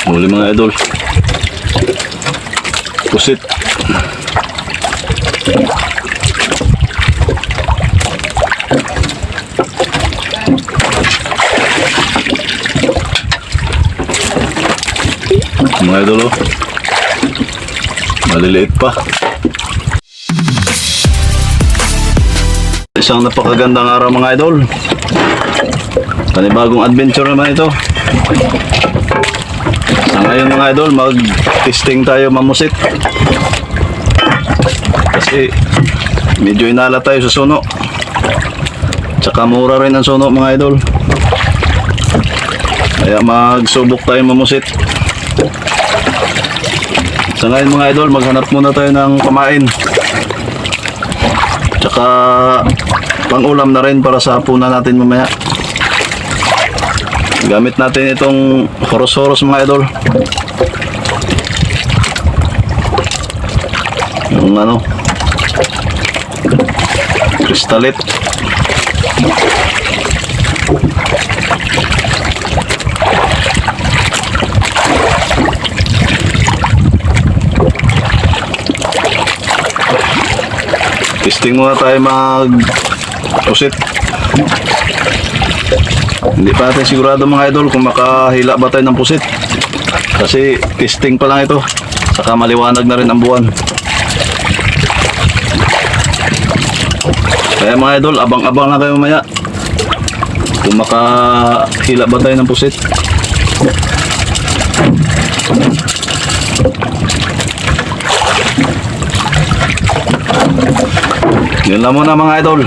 Huli mga idol. Pusit. Mga idol, oh. Maliliit pa. Isang napakagandang araw mga idol. Panibagong adventure naman ito. Sa ngayon mga idol, mag-testing tayo mamusit. Kasi medyo inala tayo sa suno. Tsaka mura rin ang suno mga idol. Kaya magsubok tayo mamusit. Sa ngayon mga idol, maghanap muna tayo ng pamain. Tsaka pang-ulam na rin para sa hapunan natin mamaya. Gamit natin itong horos-horos mga idol. Yung ano, kristalit. Testing muna tayo mag-pusit. Hindi pa natin sigurado mga idol kung makahila ba tayo ng pusit. Kasi testing pa lang ito. Saka maliwanag na rin ang buwan. Kaya mga idol, abang-abang na kayo mamaya kung makahila ba tayo ng pusit. Yun lang muna mga idol.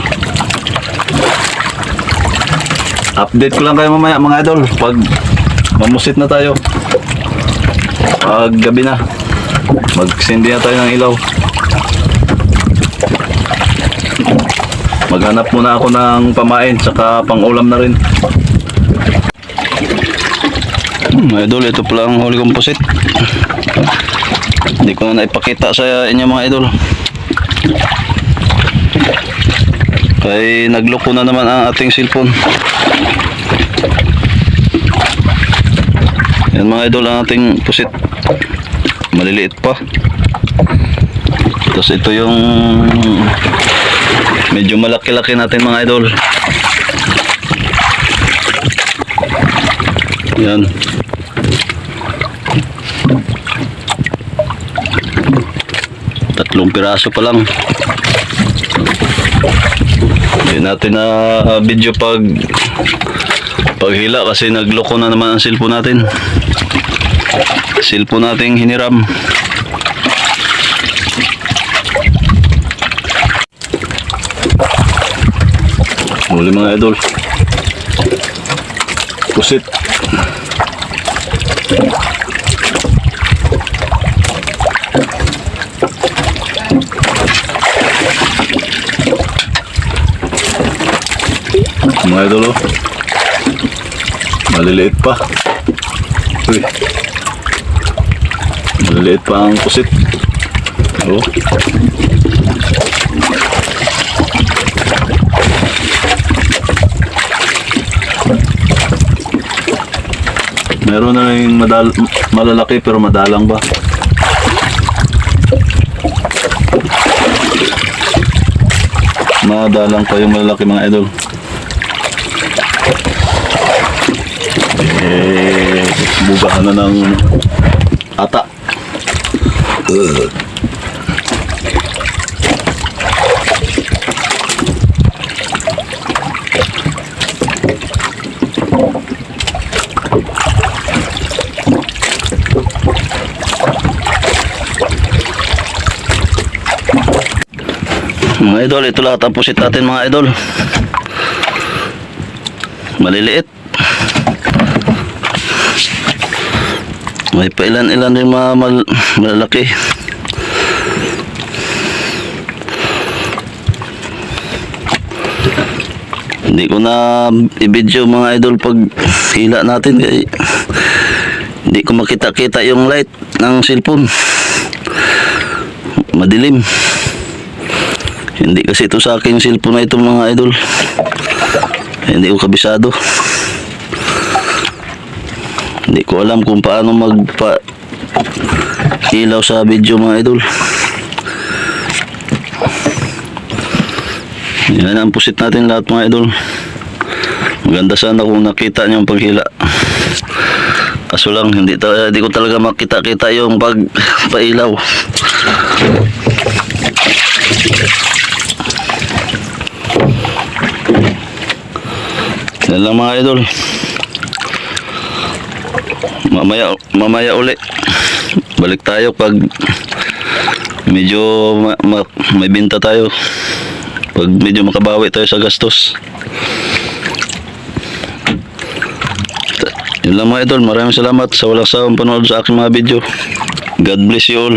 Update ko lang kayo mamaya mga idol pag mamusit na tayo. Pag gabi na, magsindi na tayo ng ilaw. Maghanap muna ako ng pamain saka pang ulam na rin. Mga idol, ito pala ang huli kong pusit. Hindi ko na naipakita sa inyo mga idol. Kaya nagloko na naman ang ating cellphone. Yan mga idol ang ating pusit. Maliliit pa. Tapos ito yung medyo malaki-laki natin mga idol. Yan. Tatlong piraso pa lang. Hindi natin na video paghila kasi nagloko na naman ang cellphone natin. Cellphone nating hiniram. Muli mga idol. Pusit. Mga idol, oh. Maliliit pa. Uy. Maliliit pa ang pusit. Oh. Meron na rin malalaki pero madalang ba? Madalang pa yung malalaki mga idol. Bugahan na ng ata. Mga idol, ito lahat ang pusit natin mga idol. Maliliit. May pa ilan-ilan din mga malalaki. Hindi ko na i-video mga idol pag hila natin kaya hindi ko makita-kita yung light ng cellphone. Madilim. Hindi kasi ito sa akin cellphone na ito mga idol. Hindi ko kabisado. Hindi ko alam kung paano magpa ilaw sa video mga idol. Yan ang pusit natin lahat mga idol. Maganda sana kung nakita niyo ang paghila. Kaso lang hindi ko talaga makita-kita yung pagpailaw. Yan lang mga idol. Mamaya uli. Balik tayo pag medyo may binta tayo. Pag medyo makabawi tayo sa gastos. Yun lang mga idol. Maraming salamat sa walang sawang panood sa aking mga video. God bless you all.